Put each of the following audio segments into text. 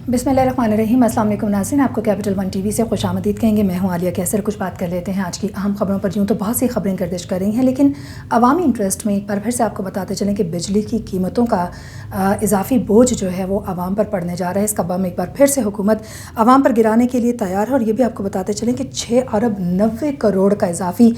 बिस्मिल्लाहिर्रहमानिर्रहीम। अस्सलाम वालेकुम नाज़रीन, आपको कैपिटल वन टीवी से खुशामदीद कहेंगे। मैं हूं आलिया कैसर। कुछ बात कर लेते हैं आज की अहम खबरों पर। यूँ तो बहुत सी खबरें गर्दिश कर रही हैं, लेकिन अवामी इंटरेस्ट में एक बार फिर से आपको बताते चलें कि बिजली की कीमतों का इजाफी बोझ जो है वो आवाम पर पड़ने जा रहा है। इसका बम एक बार फिर से हुकूमत आवाम पर गिराने के लिए तैयार है। और ये भी आपको बताते चलें कि 6 अरब 90 करोड़ का इजाफी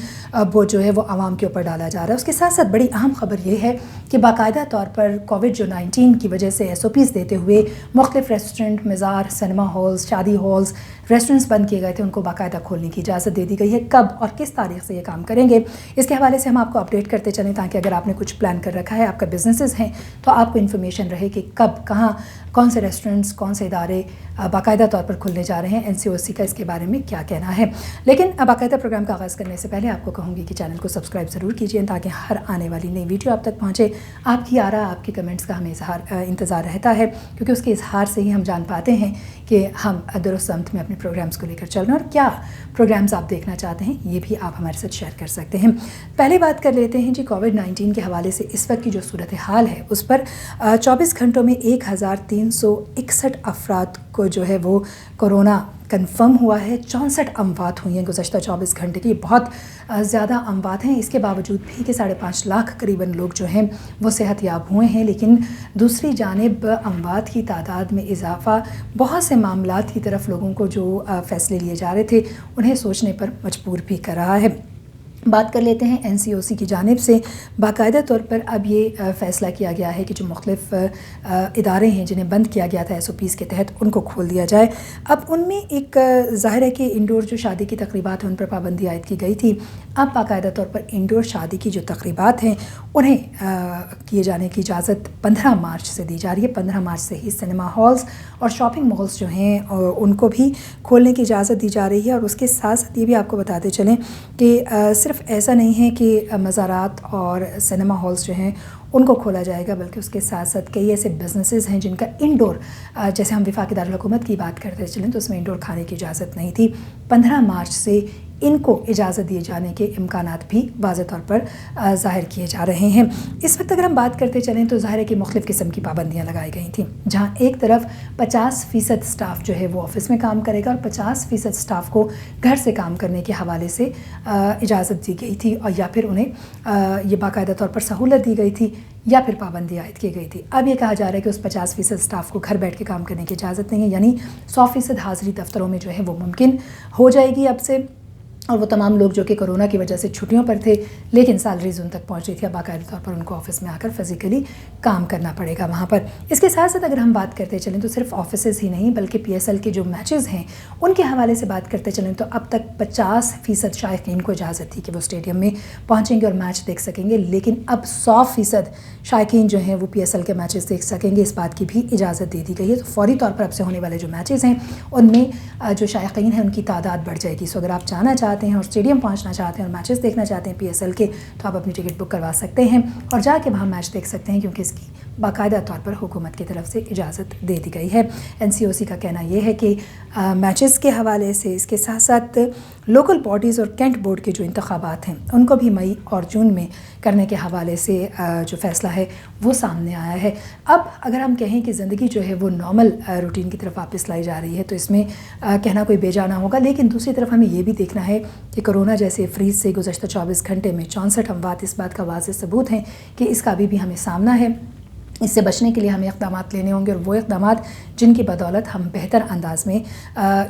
बोझ जो है वो आवाम के ऊपर डाला जा रहा है। उसके साथ साथ बड़ी अहम खबर ये है कि बाकायदा तौर पर कोविड-19 की वजह से SOPs देते हुए मुख्तलिफ रेस्टोरेंट, मज़ार, सिनेमा हॉल्स, शादी हॉल्स, रेस्टोरेंट्स बंद किए गए थे, उनको बाकायदा खोलने की इजाज़त दे दी गई है। कब और किस तारीख से ये काम करेंगे, इसके हवाले से हम आपको अपडेट करते चलें, ताकि अगर आपने कुछ प्लान कर रखा है, आपका बिजनेसेस हैं, तो आपको इन्फॉर्मेशन रहे कि कब, कहाँ, कौन से रेस्टोरेंट्स, कौन से इदारे बाकायदा तौर पर खुलने जा रहे हैं। NCOC का इसके बारे में क्या कहना है। लेकिन बाकायदा प्रोग्राम का आगाज़ करने से पहले आपको कहूँगी कि चैनल को सब्सक्राइब ज़रूर कीजिए, ताकि हर आने वाली नई वीडियो आप तक पहुँचे। आपकी आरा, आपके कमेंट्स का हमें इंतज़ार रहता है, क्योंकि उसके इजहार से ही हम जान पाते हैं कि हम दुरुस्त समत में अपने प्रोग्राम्स को लेकर चल रहे हैं, और क्या प्रोग्राम्स आप देखना चाहते हैं ये भी आप हमारे साथ शेयर कर सकते हैं। पहले बात कर लेते हैं जी कोविड-19 के हवाले से इस वक्त की जो सूरत हाल है उस पर। 24 घंटों में 1361 अफराद को जो है वो कोरोना कंफर्म हुआ है। 64 अमवात हुई हैं गुज़श्ता 24 घंटे की। बहुत ज़्यादा अमवात हैं। इसके बावजूद भी कि 5.5 लाख करीबन लोग जो हैं वो सेहतयाब हुए हैं, लेकिन दूसरी जानिब अमवात की तादाद में इजाफ़ा बहुत से मामलात की तरफ लोगों को जो फ़ैसले लिए जा रहे थे उन्हें सोचने पर मजबूर भी कर रहा है। बात कर लेते हैं NCOC की जानिब से। बाकायदा तौर पर अब ये फ़ैसला किया गया है कि जो मुख्तलिफ इदारे हैं जिन्हें बंद किया गया था SOPs के तहत, उनको खोल दिया जाए। अब उनमें एक ज़ाहिर है कि इंडोर जो शादी की तकरीबात हैं उन पर पाबंदी आयद की गई थी। अब बाकायदा तौर पर इंडोर शादी की जो तकरीबात हैं उन्हें किए जाने की इजाज़त 15 मार्च से दी जा रही है। 15 मार्च से ही सिनेमा हॉल्स और शॉपिंग मॉल्स जो हैं उनको भी खोलने की इजाज़त दी जा रही है। और उसके साथ साथ ये भी आपको बताते चलें कि सिर्फ ऐसा नहीं है कि मज़ारात और सिनेमा हॉल्स जो हैं उनको खोला जाएगा, बल्कि उसके साथ साथ कई ऐसे बिजनेसेस हैं जिनका इंडोर, जैसे हम वफाकी दारुल हुकूमत की बात करते चलें तो उसमें इंडोर खाने की इजाज़त नहीं थी। 15 मार्च से इनको इजाज़त दिए जाने के इम्कानात भी वाज़ेह तौर पर ज़ाहिर किए जा रहे हैं। इस वक्त अगर हम बात करते चलें तो ज़ाहिर है कि मुख्तलिफ़ किस्म की पाबंदियाँ लगाई गई थी, जहाँ एक तरफ 50% स्टाफ जो है वो ऑफ़िस में काम करेगा और 50% स्टाफ को घर से काम करने के हवाले से इजाज़त दी गई थी, और या फिर उन्हें ये बाकायदा तौर पर सहूलत दी गई थी, या फिर पाबंदी आयद की गई थी। अब ये कहा जा रहा है कि उस 50% स्टाफ को घर बैठ के काम करने की इजाज़त नहीं है, यानी 100% हाज़िरी दफ्तरों में जो है वो मुमकिन हो जाएगी अब से। और वो तमाम लोग जो कि कोरोना की वजह से छुट्टियों पर थे लेकिन सैलरीज उन तक पहुँच रही थी, अब बाकायदा तौर पर उनको ऑफिस में आकर फिज़िकली काम करना पड़ेगा वहाँ पर। इसके साथ साथ अगर हम बात करते चलें तो सिर्फ ऑफिसेज़ ही नहीं, बल्कि PSL के जो मैचेस हैं उनके हवाले से बात करते चलें तो अब तक 50% शायकीन को इजाज़त थी कि वो स्टेडियम में पहुँचेंगे और मैच देख सकेंगे, लेकिन अब 100% शायकीन जो हैं वो PSL के मैचेस देख सकेंगे। इस बात की भी इजाज़त दे दी गई है। तो फौरी तौर पर अब से होने वाले जो मैचेस हैं उनमें जो शायकीन हैं उनकी तादाद बढ़ जाएगी। सो अगर आप जाना चाहते हैं और स्टेडियम पहुंचना चाहते हैं और मैचेस देखना चाहते हैं PSL के, तो आप अपनी टिकट बुक करवा सकते हैं और जाके वहाँ मैच देख सकते हैं, क्योंकि इसकी बाकायदा तौर पर हुकूमत की तरफ से इजाज़त दे दी गई है। NCOC का कहना यह है कि मैचेस के हवाले से इसके साथ साथ लोकल बॉडीज़ और कैंट बोर्ड के जो इंतखाबात हैं उनको भी मई और जून में करने के हवाले से जो फ़ैसला है वो सामने आया है। अब अगर हम कहें कि ज़िंदगी जो है वो नॉर्मल रूटीन की तरफ वापस लाई जा रही है, तो इसमें कहना कोई बेजाना होगा, लेकिन दूसरी तरफ हमें ये भी देखना है कि कोरोना जैसे फ्रीज से गुज़श्ता 24 घंटे में 64 अमवात इस बात का वाज़ेह सबूत हैं कि इसका अभी भी हमें सामना है। इससे बचने के लिए हमें इक़दाम लेने होंगे, और वो इक़दाम जिनकी बदौलत हम बेहतर अंदाज में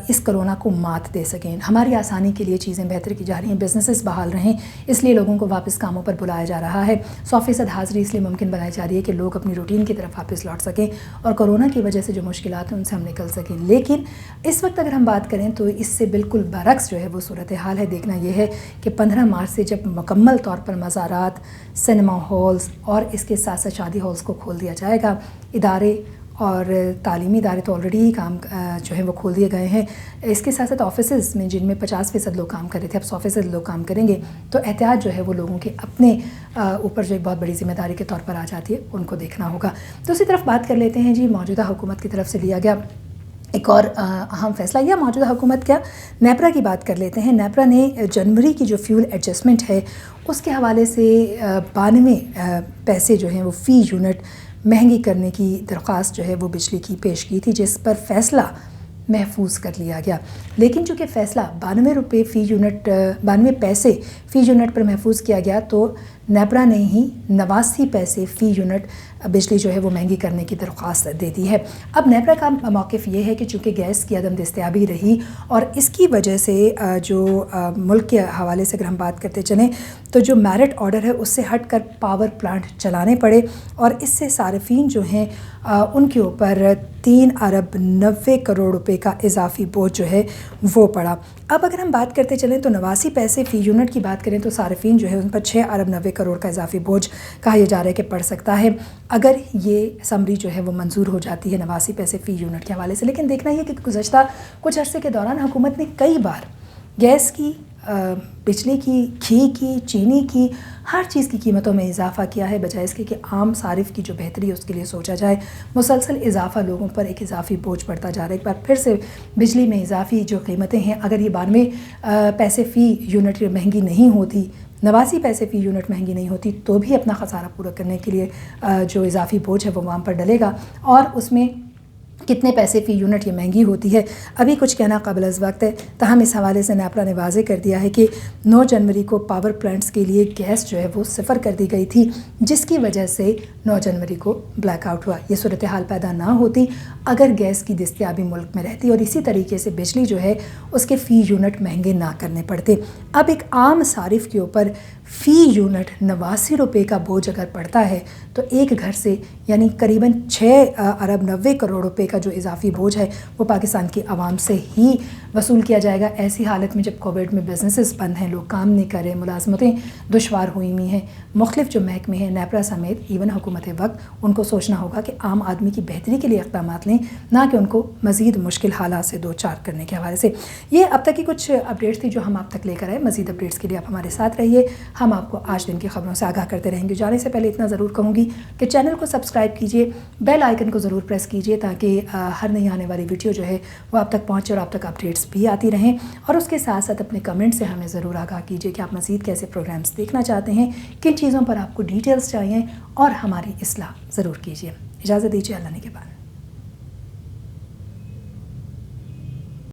इस कोरोना को मात दे सकें। हमारी आसानी के लिए चीज़ें बेहतर की जा रही हैं, बिजनेसेस बहाल रहें, इसलिए लोगों को वापस कामों पर बुलाया जा रहा है। 100% हाज़िरी इसलिए मुमकिन बनाई जा रही है कि लोग अपनी रूटीन की तरफ वापस लौट सकें और कोरोना की वजह से जो मुश्किलात हैं उनसे हम निकल सकें। लेकिन इस वक्त अगर हम बात करें तो इससे बिल्कुल बरक्स जो है वो सूरत हाल है। देखना यह है कि 15 मार्च से जब मुकम्मल तौर पर मज़ारात, सिनेमा हॉल्स और इसके साथ साथ शादी हॉल्स को खोल दिया जाएगा, इदारे और तालीमी इदारे तो ऑलरेडी ही काम जो है वो खोल दिए गए हैं। इसके साथ साथ ऑफिसेज़ में जिनमें 50% लोग काम कर रहे थे अब 100% लोग काम करेंगे, तो एहतियात जो है वो लोगों के अपने ऊपर जो एक बहुत बड़ी ज़िम्मेदारी के तौर पर आ जाती है, उनको देखना होगा। दूसरी तरफ बात कर लेते हैं जी मौजूदा हुकूमत की तरफ से लिया गया एक और अहम फैसला, या मौजूदा हुकूमत क्या, नेपरा की बात कर लेते हैं। नेपरा ने जनवरी की जो फ्यूल एडजस्टमेंट है उसके हवाले से 92 पैसे जो हैं वो फ़ी यूनिट مہنگی کرنے کی درخواست جو ہے وہ بجلی کی پیش کی تھی، جس پر فیصلہ محفوظ کر لیا گیا، لیکن چونکہ فیصلہ 92 پیسے فی یونٹ پر محفوظ کیا گیا تو نیپرا نے ہی 89 پیسے فی یونٹ بجلی جو ہے وہ مہنگی کرنے کی درخواست دے دی ہے۔ اب نیپرا کا موقف یہ ہے کہ چونکہ گیس کی عدم دستیابی رہی اور اس کی وجہ سے جو ملک کے حوالے سے اگر ہم بات کرتے چلیں تو جو میرٹ آرڈر ہے اس سے ہٹ کر پاور پلانٹ چلانے پڑے، اور اس سے صارفین جو ہیں ان کے اوپر 3 ارب 90 کروڑ روپے کا اضافی بوجھ جو ہے وہ پڑا۔ اب اگر ہم بات کرتے چلیں تو 89 پیسے فی یونٹ کی بات کریں تو صارفین جو ہے ان پر 6 ارب 90 کروڑ کا اضافی بوجھ کہا یہ جا رہا ہے کہ پڑ سکتا ہے اگر یہ سمری جو ہے وہ منظور ہو جاتی ہے 89 پیسے فی یونٹ کے حوالے سے۔ لیکن دیکھنا یہ کہ گزشتہ کچھ عرصے کے دوران حکومت نے کئی بار گیس کی، بجلی کی، گھی کی، چینی کی، ہر چیز کی قیمتوں میں اضافہ کیا ہے، بجائے اس کے کہ عام صارف کی جو بہتری ہے اس کے لیے سوچا جائے۔ مسلسل اضافہ لوگوں پر ایک اضافی بوجھ پڑتا جا رہا ہے۔ ایک بار پھر سے بجلی میں اضافی جو قیمتیں ہیں، اگر یہ 92 پیسے فی یونٹ مہنگی نہیں ہوتی، 89 پیسے فی یونٹ مہنگی نہیں ہوتی، تو بھی اپنا خسارہ پورا کرنے کے لیے جو اضافی بوجھ ہے وہ عوام پر ڈلے گا، اور اس میں کتنے پیسے فی یونٹ یہ مہنگی ہوتی ہے ابھی کچھ کہنا قابل از وقت ہے۔ تاہم اس حوالے سے نیپرا نے واضح کر دیا ہے کہ 9 جنوری کو پاور پلانٹس کے لیے گیس جو ہے وہ صفر کر دی گئی تھی، جس کی وجہ سے 9 جنوری کو بلیک آؤٹ ہوا۔ یہ صورتحال پیدا نہ ہوتی اگر گیس کی دستیابی ملک میں رہتی، اور اسی طریقے سے بجلی جو ہے اس کے فی یونٹ مہنگے نہ کرنے پڑتے۔ اب ایک عام صارف کے اوپر فی یونٹ 89 روپے کا بوجھ اگر پڑتا ہے تو ایک گھر سے یعنی قریباً 6 ارب 90 کروڑ روپے کا جو اضافی بوجھ ہے وہ پاکستان کی عوام سے ہی وصول کیا جائے گا۔ ایسی حالت میں جب کووڈ میں بزنسز بند ہیں، لوگ کام نہیں کر رہے، ملازمتیں دشوار ہوئی ہوئی ہیں، مختلف جو محکمے ہیں، نیپرا سمیت ایون حکومت وقت، ان کو سوچنا ہوگا کہ عام آدمی کی بہتری کے لیے اقدامات لیں، نہ کہ ان کو مزید مشکل حالات سے دو چار کرنے کے حوالے سے۔ یہ اب تک کی کچھ اپڈیٹس تھی جو ہم آپ تک لے کر آئے۔ مزید اپڈیٹس کے لیے آپ ہمارے ساتھ رہیے، ہم آپ کو آج دن کی خبروں سے آگاہ کرتے رہیں گے۔ جانے سے پہلے اتنا ضرور کہوں گی کہ چینل کو سبسکرائب کیجئے، بیل آئیکن کو ضرور پریس کیجئے تاکہ ہر نئی آنے والی ویڈیو جو ہے وہ آپ تک پہنچے اور آپ تک اپڈیٹس بھی آتی رہیں، اور اس کے ساتھ ساتھ اپنے کمنٹ سے ہمیں ضرور آگاہ کیجئے کہ آپ مزید کیسے پروگرامز دیکھنا چاہتے ہیں، کن چیزوں پر آپ کو ڈیٹیلز چاہیے، اور ہماری اصلاح ضرور کیجئے۔ اجازت دیجیے، اللہ نے کے بعد۔